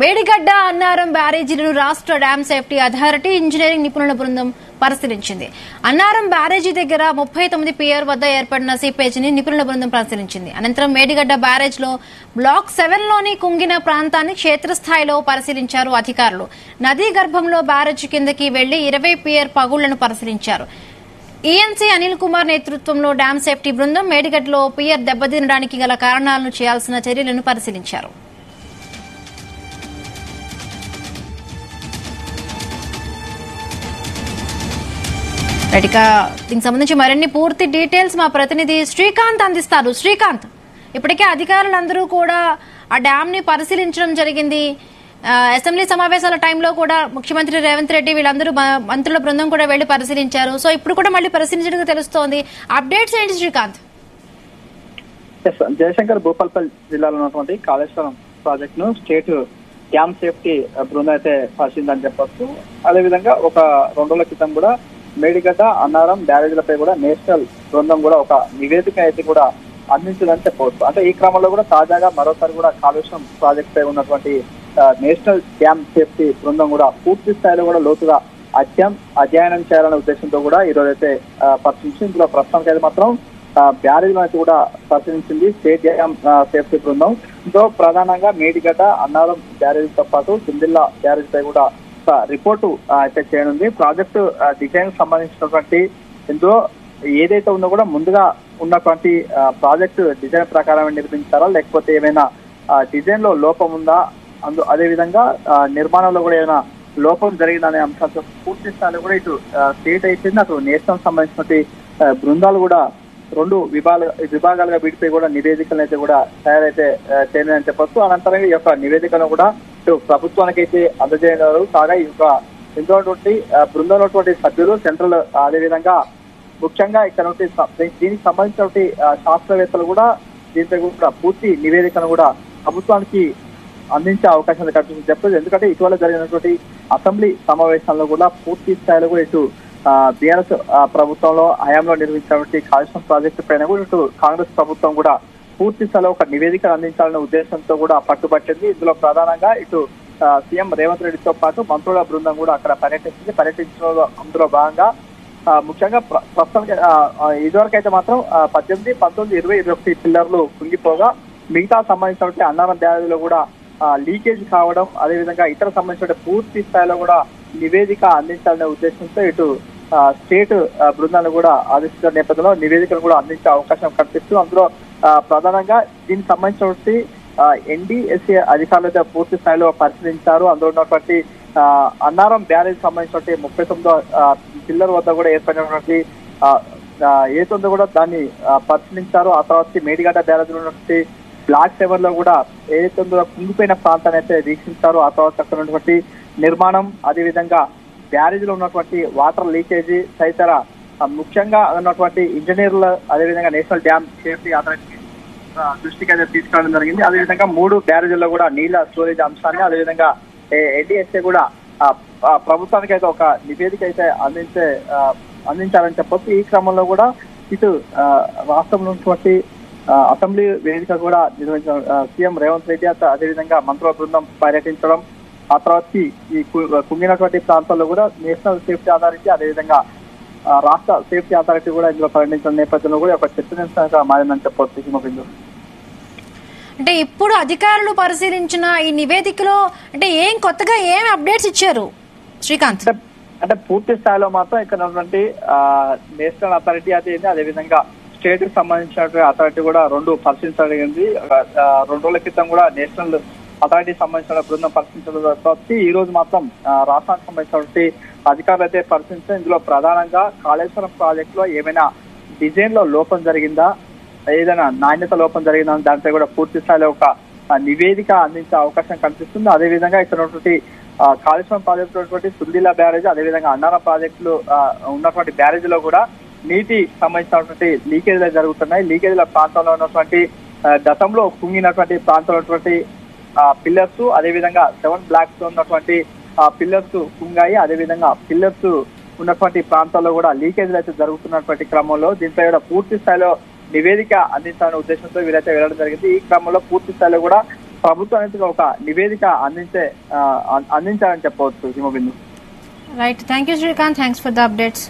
మేడిగడ్డ అన్నారం బ్యారేజీలను రాష్ట్ర dam safety authority engineering నిపుణుల బృందం పరిశీలించింది. అన్నారం బ్యారేజీ దగ్గర 39 పియర్ వద్ద ఏర్పడిన సీపేజీని నిపుణుల బృందం పరిశీలించింది. అనంతరం మేడిగడ్డ బ్యారేజ్ లో బ్లాక్ 7 లోని కుంగిన ప్రాంతాన్ని క్షేత్రస్థాయిలో పరిశీలించారు అధికారులు. నదీ గర్భంలో బ్యారేజీ కిందకి వెళ్లి 20 పియర్ పగుళ్లను పరిశీలించారు. ఈఎన్సీ అనిల్ కుమార్ నేతృత్వంలో డ్యామ్ సేఫ్టీ బృందం మేడిగడ్డలో పియర్ దెబ్బతినడానికి గల కారణాలను చేయాల్సిన చర్యలను పరిశీలించారు. దీనికి సంబంధించి మరిన్ని పూర్తి డీటెయిల్స్ మా ప్రతినిధి శ్రీకాంత్ అందిస్తారు. శ్రీకాంత్, ఇప్పటికే అధికారులందరూ కూడా ఆ డ్యామ్ ని పరిశీలించడం జరిగింది. అసెంబ్లీ సమావేశాల టైంలో కూడా ముఖ్యమంత్రి రేవంత్ రెడ్డి వీళ్ళందరూ మంత్రుల బృందం కూడా వెళ్లి పరిశీలించారు. సో ఇప్పుడు కూడా మళ్ళీ పరిశీలించడం తెలుస్తోంది. అప్డేట్స్ ఏంటి శ్రీకాంత్? జయశంకర్ భూపాల్పల్లి జిల్లాలో ఉన్నటువంటి కాళేశ్వరం ప్రాజెక్ట్ ను స్టేట్ డ్యామ్ సేఫ్టీ బృందం అయితే పరిశీలిందని చెప్పొచ్చు. అదేవిధంగా ఒక 2 రోజుల క్రితం కూడా మేడిగడ్డ అన్నారం బ్యారేజీలపై కూడా నేషనల్ బృందం కూడా ఒక నివేదిక అయితే కూడా అందించిందని చెప్పవచ్చు. అంటే ఈ క్రమంలో కూడా తాజాగా మరోసారి కూడా కాళేశ్వరం ప్రాజెక్ట్ పై ఉన్నటువంటి నేషనల్ డ్యామ్ సేఫ్టీ బృందం కూడా పూర్తి స్థాయిలో కూడా లోతుగా అధ్యయనం చేయాలనే ఉద్దేశంతో కూడా ఈ రోజు అయితే పరిశీలించి ఇందులో ప్రస్తుతానికి అయితే మాత్రం బ్యారేజ్ అయితే కూడా పరిశీలించింది స్టేట్ డ్యామ్ సేఫ్టీ బృందం. ఇందులో ప్రధానంగా మేడిగడ్డ అన్నారం బ్యారేజీతో పాటు సిందిల్లా బ్యారేజ్ పై కూడా రిపోర్టు అయితే చేయనుంది. ప్రాజెక్టు డిజైన్ సంబంధించినటువంటి ఇందులో ఏదైతే ఉందో కూడా ముందుగా ఉన్నటువంటి ప్రాజెక్టు డిజైన్ ప్రకారం నిర్మించారా లేకపోతే ఏమైనా డిజైన్ లో లోపం ఉందా, అదేవిధంగా నిర్మాణంలో కూడా ఏమైనా లోపం జరిగిందనే అంశాలతో పూర్తి స్థాయిలో కూడా ఇటు స్టేట్ అయిపోయింది, అటు నేషనల్ సంబంధించినటువంటి బృందాలు కూడా 2 విభాగాలుగా వీటిపై కూడా నివేదికలను అయితే కూడా తయారైతే చేయలేదని చెప్పొచ్చు. అనంతరం ఈ యొక్క నివేదికను కూడా ఇటు ప్రభుత్వానికి అయితే అందజేయన్నారు. కాగా ఈ యొక్క ఇందులో బృందంలో సభ్యులు సెంట్రల్ అదేవిధంగా ముఖ్యంగా ఇక్కడ దీనికి సంబంధించినటువంటి శాస్త్రవేత్తలు కూడా దీనిపై కూడా పూర్తి నివేదికను కూడా ప్రభుత్వానికి అందించే అవకాశం కల్పించి చెప్పలేదు. ఎందుకంటే ఇటీవల జరిగినటువంటి అసెంబ్లీ సమావేశాల్లో కూడా పూర్తి స్థాయిలో కూడా ఇటు బీఆర్ఎస్ ప్రభుత్వంలో హయాంలో నిర్మించినటువంటి కాళేశ్వరం ప్రాజెక్టు పైన కూడా ఇటు కాంగ్రెస్ ప్రభుత్వం కూడా పూర్తి స్థాయిలో ఒక నివేదిక అందించాలనే ఉద్దేశంతో కూడా పట్టుబట్టింది. ఇందులో ప్రధానంగా ఇటు సీఎం రేవంత్ రెడ్డితో పాటు మంత్రుల బృందం కూడా అక్కడ పర్యటించడంలో అందులో భాగంగా ముఖ్యంగా ప్రస్తుతానికి ఇదివరకు అయితే మాత్రం 18, 19, 20, 21 పిల్లర్లు కుంగిపోగా మిగతా సంబంధించినటువంటి అన్నారం బ్యారేజీలో కూడా లీకేజ్ కావడం, అదేవిధంగా ఇతర సంబంధించిన పూర్తి స్థాయిలో కూడా నివేదిక అందించాలనే ఉద్దేశంతో ఇటు స్టేట్ బృందాలు కూడా ఆదేశించిన నేపథ్యంలో నివేదికను కూడా అందించే అవకాశం కనిపిస్తూ అందులో ప్రధానంగా దీనికి సంబంధించినటువంటి ఎన్డీఎస్ఏ అధికారులతో పూర్తి స్థాయిలో పరిశీలించారు. అందులో ఉన్నటువంటి అన్నారం బ్యారేజ్ సంబంధించినటువంటి 39 పిల్లర్ వద్ద కూడా ఏర్పడినటువంటి ఏతుందో కూడా దాన్ని పరిశీలించారు. ఆ తర్వాత మేడిగడ్డ బ్యారేజ్ లో ఉన్నటువంటి బ్లాక్ 7 లో కూడా ఏదైతే కుంగిపోయిన ప్రాంతాన్ని అయితే వీక్షించారు. ఆ తర్వాత అక్కడ ఉన్నటువంటి నిర్మాణం, అదేవిధంగా బ్యారేజ్ లో ఉన్నటువంటి వాటర్ లీకేజీ తదితర ముఖ్యంగా ఉన్నటువంటి ఇంజనీర్లు అదేవిధంగా నేషనల్ డ్యామ్ సేఫ్టీ అథారిటీ దృష్టికి అయితే తీసుకురావడం జరిగింది. అదేవిధంగా 3 బ్యారేజీల్లో కూడా నీళ్ల స్టోరేజ్ అంశాన్ని అదేవిధంగా ఎన్డీఎస్ఏ కూడా ప్రభుత్వానికి అయితే ఒక నివేదిక అయితే అందించాలని చెప్పొచ్చు. ఈ క్రమంలో కూడా ఇటు రాష్ట్రంలో ఉన్నటువంటి అసెంబ్లీ వేదిక కూడా నిర్వహించిన సీఎం రేవంత్ రెడ్డి అదేవిధంగా మంత్రుల బృందం పర్యటించడం, ఆ తర్వాత ఈ కుంగినటువంటి ప్రాంతాల్లో కూడా నేషనల్ సేఫ్టీ అథారిటీ అదేవిధంగా రాష్ట్ర సేఫ్టీ అథారిటీ కూడా ఇందులో పర్యటించిన నేపథ్యంలో కూడా ఒక చర్చనీయాంశంగా మారిందని చెప్పొచ్చు. హిమబిందు, అంటే ఇప్పుడు అధికారులు పరిశీలించిన ఈ నివేదికలో అంటే కొత్తగా ఏం అప్డేట్స్ ఇచ్చారు శ్రీకాంత్? అంటే పూర్తి స్థాయిలో మాత్రం ఇక్కడ ఉన్నటువంటి నేషనల్ అథారిటీ అయితే అదేవిధంగా స్టేట్ కి సంబంధించినటువంటి అథారిటీ కూడా 2 పరిశీలించగలిగింది. 2 రోజుల క్రితం కూడా నేషనల్ అథారిటీ సంబంధించిన బృందం పరిశీలించడం ఈ రోజు మాత్రం రాష్ట్రానికి సంబంధించినటువంటి అధికారులు అయితే పరిశీలించారు. ఇందులో ప్రధానంగా కాళేశ్వరం ప్రాజెక్ట్ లో ఏమైనా డిజైన్ లో లోపం జరిగిందా, ఏదైనా నాణ్యత లోపం జరిగిందా దానిపై కూడా పూర్తి స్థాయిలో ఒక నివేదిక అందించే అవకాశం కనిపిస్తుంది. అదేవిధంగా ఇక్కడ ఉన్నటువంటి కాళేశ్వరం ప్రాజెక్టు ఉన్నటువంటి సుందిల్లా బ్యారేజ్ అదేవిధంగా అన్నారం ప్రాజెక్టులు ఉన్నటువంటి బ్యారేజ్ లో కూడా నీటి సంబంధించినటువంటి లీకేజీలు జరుగుతున్నాయి. లీకేజీల ప్రాంతంలో ఉన్నటువంటి గతంలో కుంగినటువంటి ప్రాంతంలో ఉన్నటువంటి పిల్లర్స్ అదేవిధంగా 7 బ్లాక్స్ లో ఉన్నటువంటి పిల్లర్స్ కుంగాయి. అదేవిధంగా పిల్లర్స్ ఉన్నటువంటి ప్రాంతాల్లో కూడా లీకేజీలు అయితే జరుగుతున్నటువంటి క్రమంలో దీనిపై కూడా పూర్తి స్థాయిలో నివేదిక అందించాలనే ఉద్దేశంతో వీరైతే వెళ్ళడం జరిగింది. ఈ క్రమంలో పూర్తి స్థాయిలో కూడా ప్రభుత్వానికి ఒక నివేదిక అందించాలని చెప్పవచ్చు Himabindu. Right, thank you Srikanth, thanks for the updates.